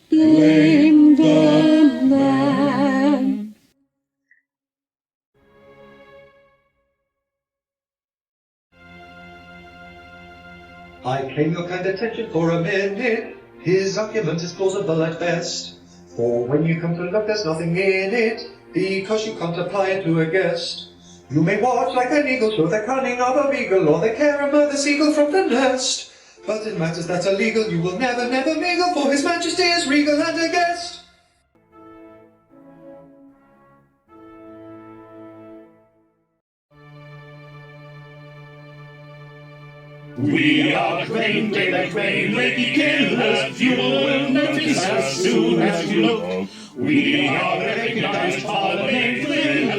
[SPEAKER 2] blame the man.
[SPEAKER 10] I claim your kind attention for a minute. His argument is plausible at best. For when you come to look, there's nothing in it, because you can't apply it to a guest. You may watch like an eagle, show the cunning of a beagle, or the care of the seagull from the nest. But in matters that are legal, you will never mingle, for His Majesty is regal and a guest.
[SPEAKER 14] We are Crane, Daylight Crane, Lady Killers. You will notice as soon as you look. We are recognized parliament,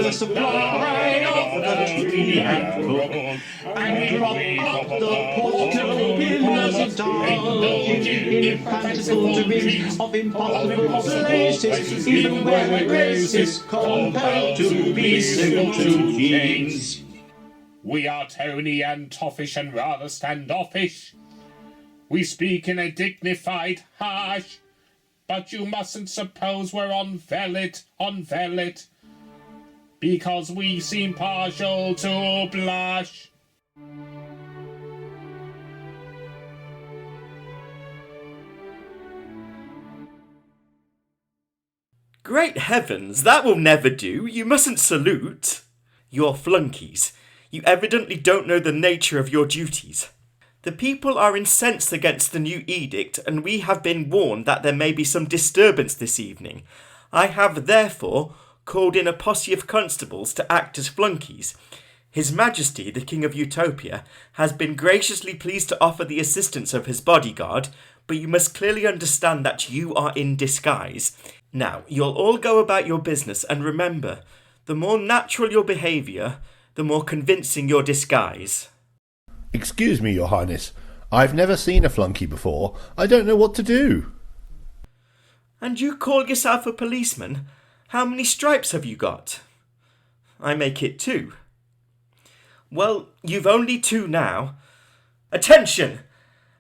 [SPEAKER 14] the supply of the tree and cook. And we prop up the portal pillars of dark, in fantastical dreams of impossible places, even where we're racist, compelled to be civil to kings. We are Tony and toffish and rather standoffish. We speak in a dignified, harsh, but you mustn't suppose we're on velvet, because we seem partial to blush.
[SPEAKER 1] Great heavens, that will never do. You mustn't salute. You're flunkies. You evidently don't know the nature of your duties. The people are incensed against the new edict, and we have been warned that there may be some disturbance this evening. I have, therefore, called in a posse of constables to act as flunkies. His Majesty, the King of Utopia, has been graciously pleased to offer the assistance of his bodyguard, but you must clearly understand that you are in disguise. Now, you'll all go about your business, and remember, the more natural your behaviour, the more convincing your disguise.
[SPEAKER 15] Excuse me, Your Highness. I've never seen a flunky before. I don't know what to do.
[SPEAKER 1] And you call yourself a policeman? How many stripes have you got? I make it 2. Well, you've only 2 now. Attention!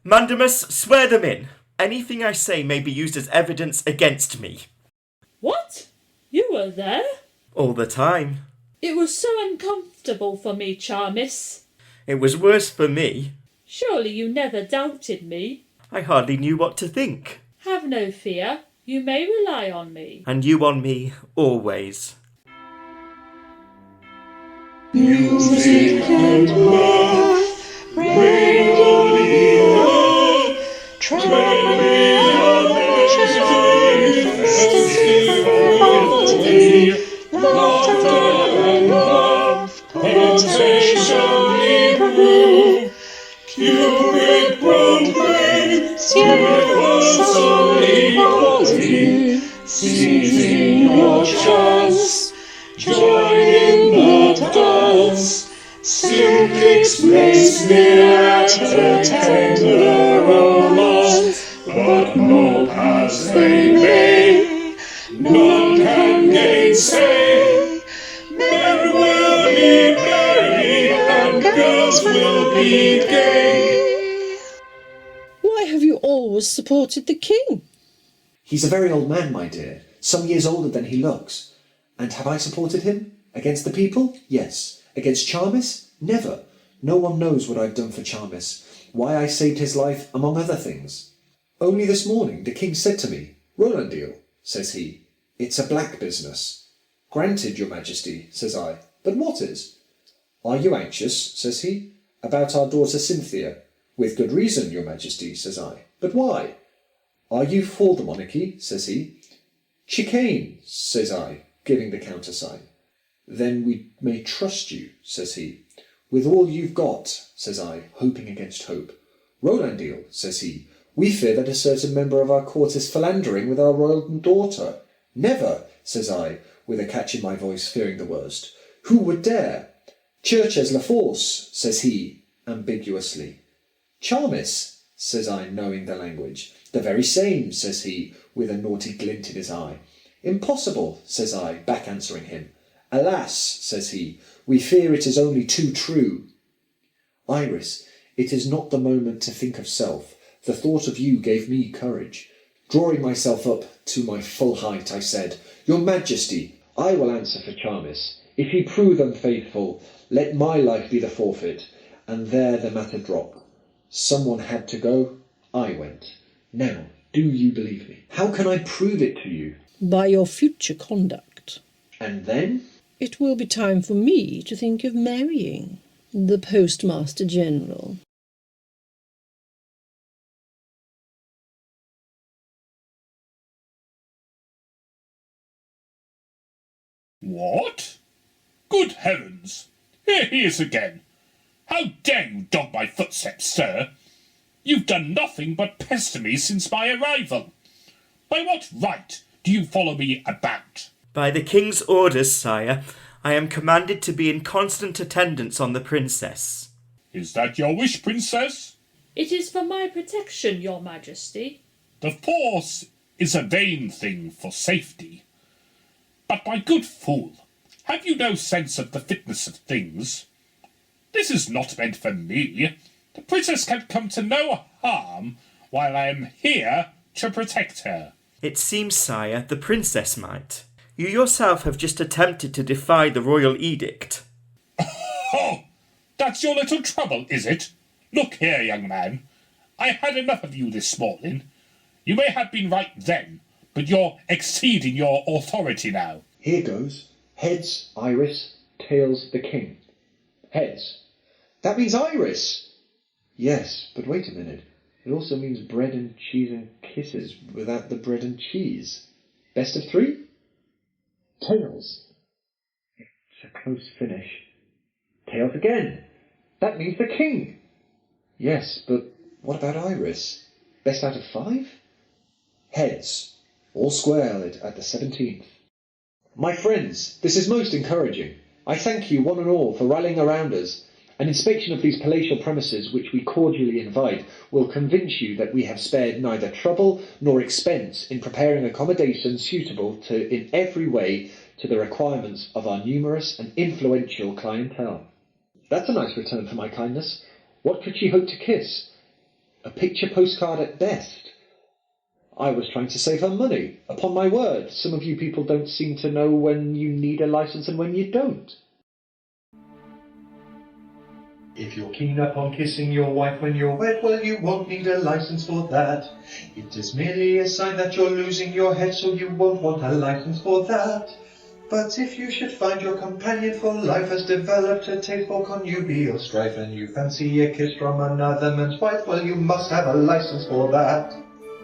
[SPEAKER 1] Mandamus, swear them in. Anything I say may be used as evidence against me.
[SPEAKER 9] What? You were there?
[SPEAKER 1] All the time.
[SPEAKER 9] It was so uncomfortable for me, Charmis.
[SPEAKER 1] It was worse for me.
[SPEAKER 9] Surely you never doubted me.
[SPEAKER 1] I hardly knew what to think.
[SPEAKER 9] Have no fear. You may rely on me.
[SPEAKER 1] And you on me, always.
[SPEAKER 12] Music and mirth reign on the earth, trembling on the festivality, laughter and love, potentially prove, Cupid proclaims universal equality, seizing your chance, join in the dance, simplex may sneer at the tender romance, but mope as they may, none can gainsay. Men will be merry and girls will be gay.
[SPEAKER 8] Why have you always supported the king?
[SPEAKER 16] He's a very old man, my dear, some years older than he looks. And have I supported him? Against the people? Yes. Against Charmis? Never. No one knows what I've done for Charmis, why I saved his life, among other things. Only this morning the king said to me, Rolandyl, says he, it's a black business. Granted, your majesty, says I, but what is? Are you anxious, says he, about our daughter Cynthia? With good reason, your majesty, says I, but why? Are you for the monarchy, says he. Chicane, says I, giving the countersign. Then we may trust you, says he. With all you've got, says I, hoping against hope. Rolandyl, says he, we fear that a certain member of our court is philandering with our royal daughter. Never, says I, with a catch in my voice, fearing the worst. Who would dare? Churches la force, says he, ambiguously. Charmis, says I, knowing the language. The very same, says he, with a naughty glint in his eye. Impossible, says I, back answering him. Alas, says he, we fear it is only too true. Iris, it is not the moment to think of self. The thought of you gave me courage. Drawing myself up to my full height, I said, Your Majesty, I will answer for Charmis. If he prove unfaithful, let my life be the forfeit. And there the matter drop. Someone had to go, I went. Now, do you believe me? How can I prove it to you?
[SPEAKER 8] By your future conduct.
[SPEAKER 16] And then?
[SPEAKER 8] It will be time for me to think of marrying the Postmaster General.
[SPEAKER 14] What? Good heavens! Here he is again. How dare you dog my footsteps, sir? You've done nothing but pester me since my arrival. By what right do you follow me about?
[SPEAKER 1] By the king's orders, sire, I am commanded to be in constant attendance on the princess.
[SPEAKER 14] Is that your wish, princess?
[SPEAKER 9] It is for my protection, your majesty.
[SPEAKER 14] The force is a vain thing for safety. But my good fool, have you no sense of the fitness of things? This is not meant for me. The princess can come to no harm while I am here to protect her.
[SPEAKER 1] It seems, sire, the princess might. You yourself have just attempted to defy the royal edict.
[SPEAKER 14] Oh, that's your little trouble, is it? Look here, young man. I had enough of you this morning. You may have been right then, but you're exceeding your authority now.
[SPEAKER 16] Here goes. Heads, Iris. Tails, the king. Heads. That means Iris! Yes, but wait a minute. It also means bread and cheese and kisses without the bread and cheese. Best of three? Tails. It's a close finish. Tails again. That means the king. Yes, but what about Iris? Best out of five? Heads. All squared at the 17th. My friends, this is most encouraging. I thank you one and all for rallying around us. An inspection of these palatial premises, which we cordially invite, will convince you that we have spared neither trouble nor expense in preparing accommodation suitable to, in every way, to the requirements of our numerous and influential clientele. That's a nice return for my kindness. What could she hope to kiss? A picture postcard at best. I was trying to save her money. Upon my word, some of you people don't seem to know when you need a license and when you don't.
[SPEAKER 10] If you're keen upon kissing your wife when you're wed, well, you won't need a license for that. It is merely a sign that you're losing your head, so you won't want a license for that. But if you should find your companion for life has developed a taste for connubial strife, and you fancy a kiss from another man's wife, well, you must have a license for that.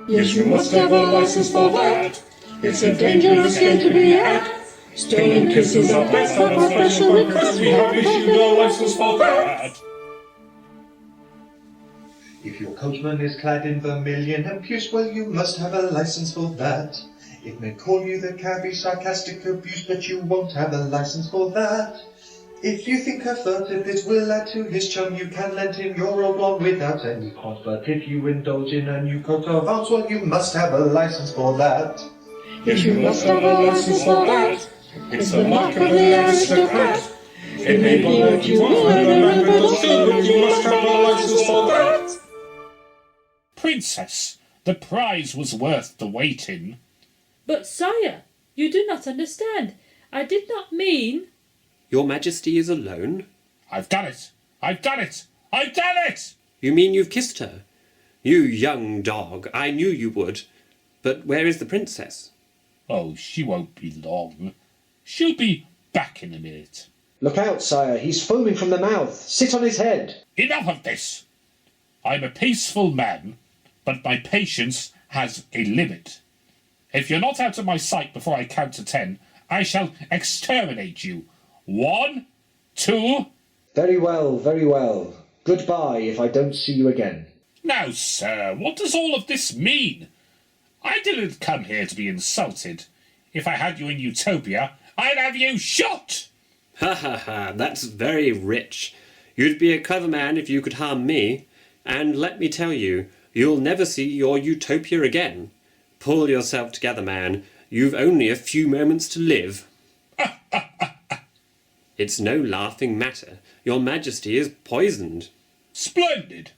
[SPEAKER 12] Yes, you must have a license for that. It's a dangerous game to be at. Stolen kisses are best for professional requests. We have issued a license for that.
[SPEAKER 10] If your coachman is clad in vermilion and puce, well, you must have a license for that. It may call you the cabby sarcastic abuse, but you won't have a license for that. If you think a furtive bit will add to his charm, you can lend him your old one without any cost. But if you indulge in a new coat of arms, well, you must have a license for that.
[SPEAKER 12] Yes, you must have a license for that. It's the mark of the aristocrat. It may be what you want, but still you must have a license for that.
[SPEAKER 14] Princess, the prize was worth the waiting.
[SPEAKER 9] But, sire, you do not understand. I did not mean...
[SPEAKER 11] Your Majesty is alone?
[SPEAKER 14] I've done it! I've done it! I've done it!
[SPEAKER 11] You mean you've kissed her? You young dog, I knew you would. But where is the princess?
[SPEAKER 14] Oh, she won't be long. She'll be back in a minute.
[SPEAKER 16] Look out, sire, he's foaming from the mouth. Sit on his head.
[SPEAKER 14] Enough of this. I'm a peaceful man, but my patience has a limit. If you're not out of my sight before I count to 10, I shall exterminate you. 1, 2...
[SPEAKER 16] Very well, very well. Goodbye if I don't see you again.
[SPEAKER 14] Now, sir, what does all of this mean? I didn't come here to be insulted. If I had you in Utopia, I'd have you shot!
[SPEAKER 11] Ha ha ha, that's very rich. You'd be a clever man if you could harm me. And let me tell you, you'll never see your Utopia again. Pull yourself together, man. You've only a few moments to live. It's no laughing matter. Your Majesty is poisoned.
[SPEAKER 14] Splendid.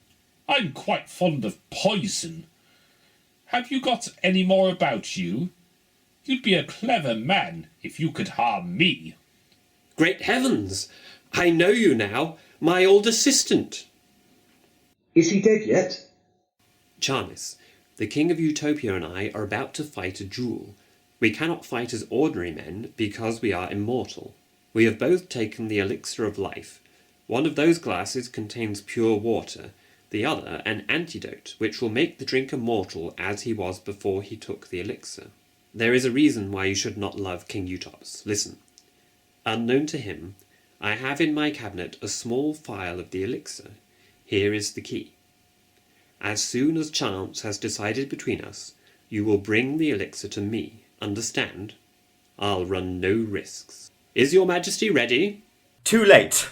[SPEAKER 14] I'm quite fond of poison. Have you got any more about you? You'd be a clever man if you could harm me.
[SPEAKER 11] Great heavens! I know you now. My old assistant.
[SPEAKER 16] Is he dead yet?
[SPEAKER 11] Charmis, the King of Utopia and I are about to fight a duel. We cannot fight as ordinary men because we are immortal. We have both taken the elixir of life. One of those glasses contains pure water, the other an antidote which will make the drinker mortal as he was before he took the elixir. There is a reason why you should not love King Utops. Listen. Unknown to him, I have in my cabinet a small phial of the elixir. Here is the key. As soon as chance has decided between us, you will bring the elixir to me. Understand? I'll run no risks. Is your Majesty ready?
[SPEAKER 1] Too late.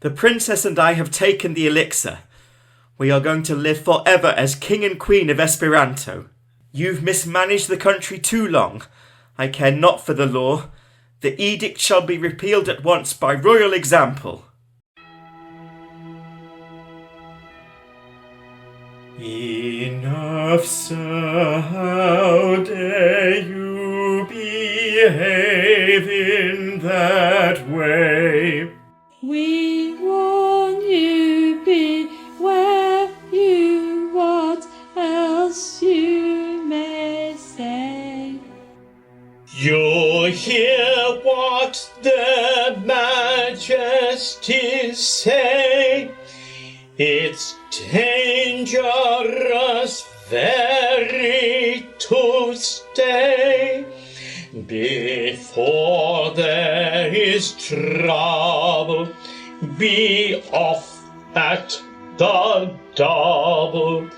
[SPEAKER 1] The princess and I have taken the elixir. We are going to live forever as King and Queen of Esperanto. You've mismanaged the country too long. I care not for the law. The edict shall be repealed at once by royal example. Enough, sir, how dare you behave in that way?
[SPEAKER 9] We warn you, beware you, what else you may say.
[SPEAKER 3] You hear what the majesties say. It's dangerous very to stay. Before there is trouble, be off at the double.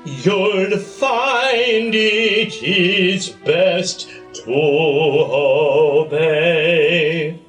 [SPEAKER 3] You'll find it is best to obey.